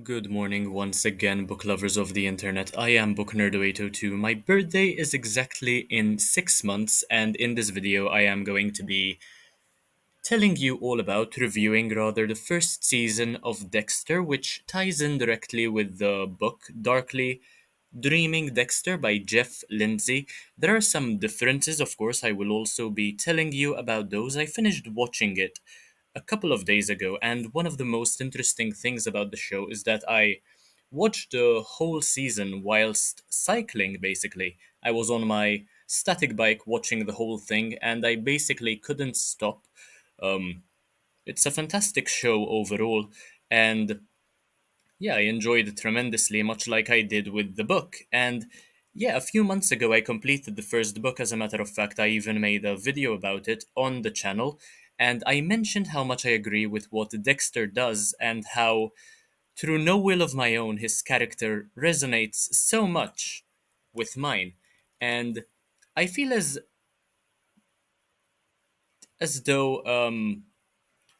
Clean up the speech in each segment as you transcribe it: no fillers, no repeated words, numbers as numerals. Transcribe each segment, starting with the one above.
Good morning once again, book lovers of the internet. I am Book Nerd802. My birthday is exactly in 6 months, and in this video, I am going to be telling you all about reviewing rather the first season of Dexter, which ties in directly with the book Darkly Dreaming Dexter by Jeff Lindsay. There are some differences, of course. I will also be telling you about those. I finished watching it a couple of days ago, and one of the most interesting things about the show is that I watched the whole season whilst cycling, basically. I was on my static bike watching the whole thing, and I basically couldn't stop. Um, it's a fantastic show overall, and yeah, I enjoyed it tremendously, much like I did with the book. And yeah, a few months ago, I completed the first book. As a matter of fact, I even made a video about it on the channel. And I mentioned how much I agree with what Dexter does and how, through no will of my own, his character resonates so much with mine. And I feel as though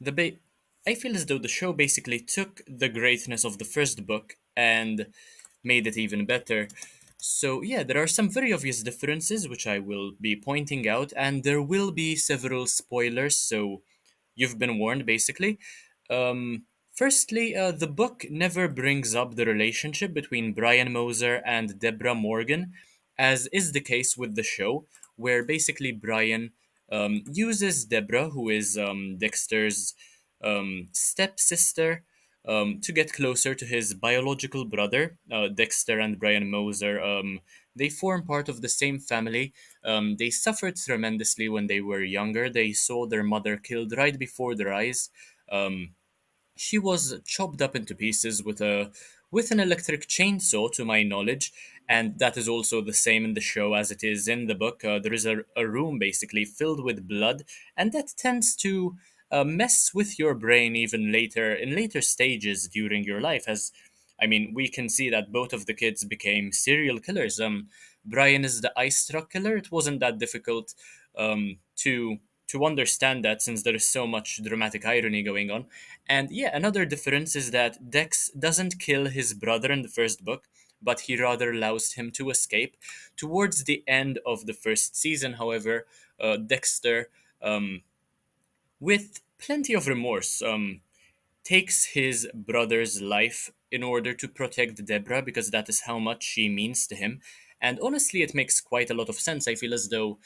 the ba- I feel as though the show basically took the greatness of the first book and made it even better. So yeah, there are some very obvious differences which I will be pointing out, and there will be several spoilers. So you've been warned, basically. Firstly, the book never brings up the relationship between Brian Moser and Deborah Morgan, as is the case with the show, where basically Brian uses Deborah, who is Dexter's stepsister, to get closer to his biological brother. Dexter and Brian Moser, they form part of the same family. They suffered tremendously when they were younger. They saw their mother killed right before their eyes. Um, she was chopped up into pieces with an electric chainsaw, to my knowledge, and that is also the same in the show as it is in the book. There is a room basically filled with blood, and that tends to mess with your brain even later in later stages during your life. As I mean, we can see that both of the kids became serial killers. Brian is the ice truck killer. It wasn't that difficult to understand that, since there is so much dramatic irony going on. And yeah, another difference is that Dex doesn't kill his brother in the first book, but he rather allows him to escape. Towards the end of the first season, however, Dexter, um, with plenty of remorse, takes his brother's life in order to protect Deborah, because that is how much she means to him. And honestly, it makes quite a lot of sense. I feel as though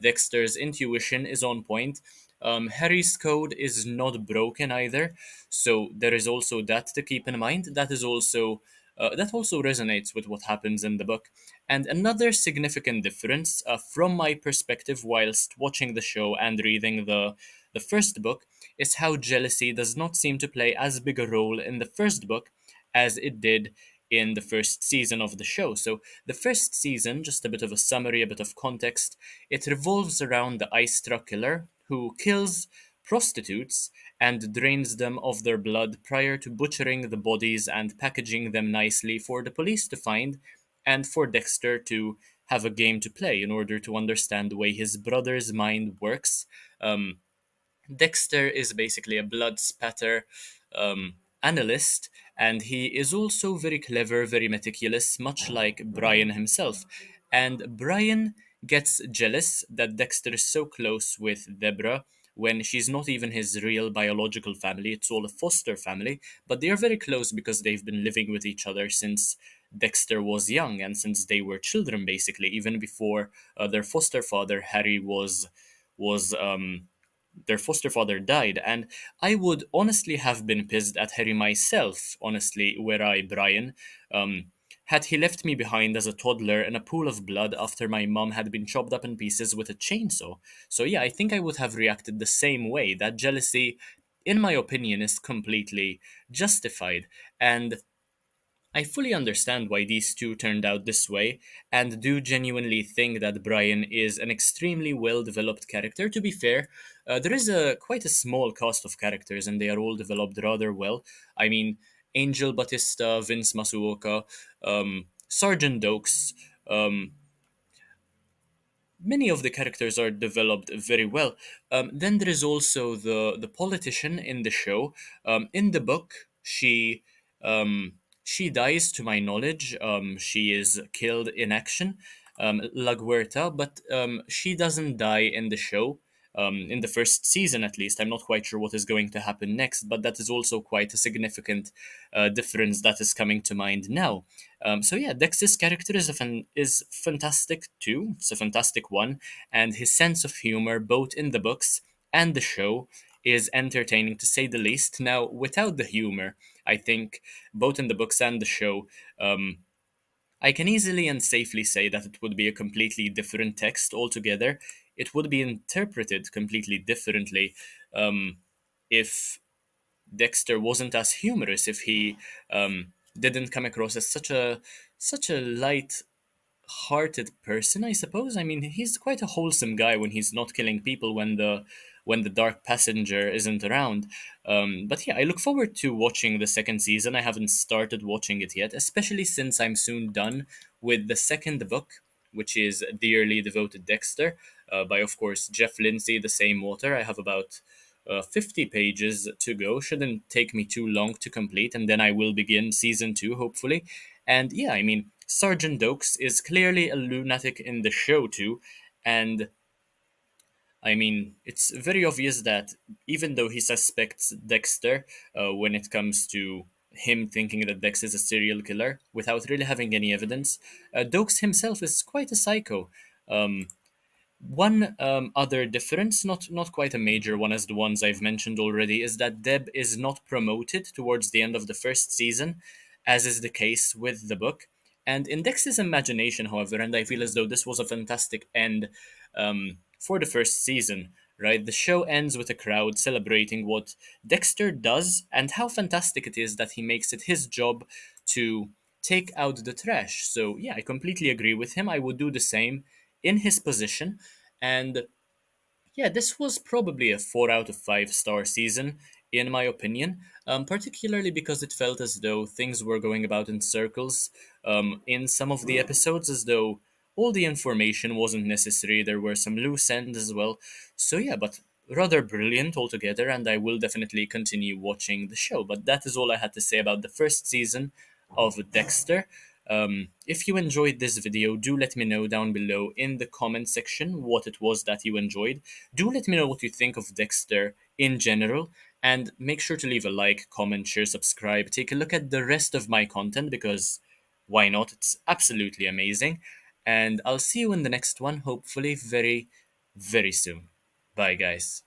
Dexter's intuition is on point. Harry's code is not broken either, so there is also that to keep in mind. That also resonates with what happens in the book. And another significant difference, from my perspective, whilst watching the show and reading the first book, is how jealousy does not seem to play as big a role in the first book as it did in the first season of the show. So, the first season, just a bit of a summary, a bit of context, it revolves around the ice truck killer who kills prostitutes and drains them of their blood prior to butchering the bodies and packaging them nicely for the police to find, and for Dexter to have a game to play in order to understand the way his brother's mind works. Um, Dexter is basically a blood spatter analyst, and he is also very clever, very meticulous, much like Brian himself. And Brian gets jealous that Dexter is so close with Deborah when she's not even his real biological family, it's all a foster family, but they are very close because they've been living with each other since Dexter was young and since they were children, basically, even before their foster father, Harry, was their foster father died. And I would honestly have been pissed at Harry myself, honestly, were I Brian, um, had he left me behind as a toddler in a pool of blood after my mom had been chopped up in pieces with a chainsaw. So yeah, I think I would have reacted the same way. That jealousy, in my opinion, is completely justified. And I fully understand why these two turned out this way, and do genuinely think that Brian is an extremely well developed character. To be fair, there is a quite a small cast of characters, and they are all developed rather well. I mean, Angel Batista, Vince Masuoka, Sergeant Dokes. Many of the characters are developed very well. Then there is also the politician in the show. In the book, she She dies, to my knowledge. She is killed in action, La Guerta, but she doesn't die in the show. In the first season, at least. I'm not quite sure what is going to happen next, but that is also quite a significant difference that is coming to mind now. So yeah, Dex's character is fantastic too. It's a fantastic one, and his sense of humor, both in the books and the show, is entertaining to say the least. Now, without the humor, I think both in the books and the show, um, I can easily and safely say that it would be a completely different text altogether. It would be interpreted completely differently if Dexter wasn't as humorous, if he didn't come across as such a light hearted person, I suppose. I mean, he's quite a wholesome guy when he's not killing people when the dark passenger isn't around. But yeah, I look forward to watching the second season. I haven't started watching it yet, especially since I'm soon done with the second book, which is Dearly Devoted Dexter, by of course Jeff Lindsay, the same author. I have about 50 pages to go. Shouldn't take me too long to complete, and then I will begin season two, hopefully. And yeah, I mean, Sergeant Dokes is clearly a lunatic in the show too, and I mean, it's very obvious that even though he suspects Dexter, when it comes to him thinking that Dex is a serial killer without really having any evidence, Dokes himself is quite a psycho. Um, One other difference, not quite a major one as the ones I've mentioned already, is that Deb is not promoted towards the end of the first season, as is the case with the book. And in Dex's imagination, however, and I feel as though this was a fantastic end for the first season, right? The show ends with a crowd celebrating what Dexter does and how fantastic it is that he makes it his job to take out the trash. So, yeah, I completely agree with him. I would do the same in his position. And yeah, this was probably a 4 out of 5 star season, in my opinion, particularly because it felt as though things were going about in circles in some of the episodes, as though all the information wasn't necessary. There were some loose ends as well. So, yeah, but rather brilliant altogether, and I will definitely continue watching the show. But that is all I had to say about the first season of Dexter. If you enjoyed this video, do let me know down below in the comment section what it was that you enjoyed. Do let me know what you think of Dexter in general, and make sure to leave a like, comment, share, subscribe. Take a look at the rest of my content because why not? It's absolutely amazing. And I'll see you in the next one, hopefully very, very soon. Bye, guys.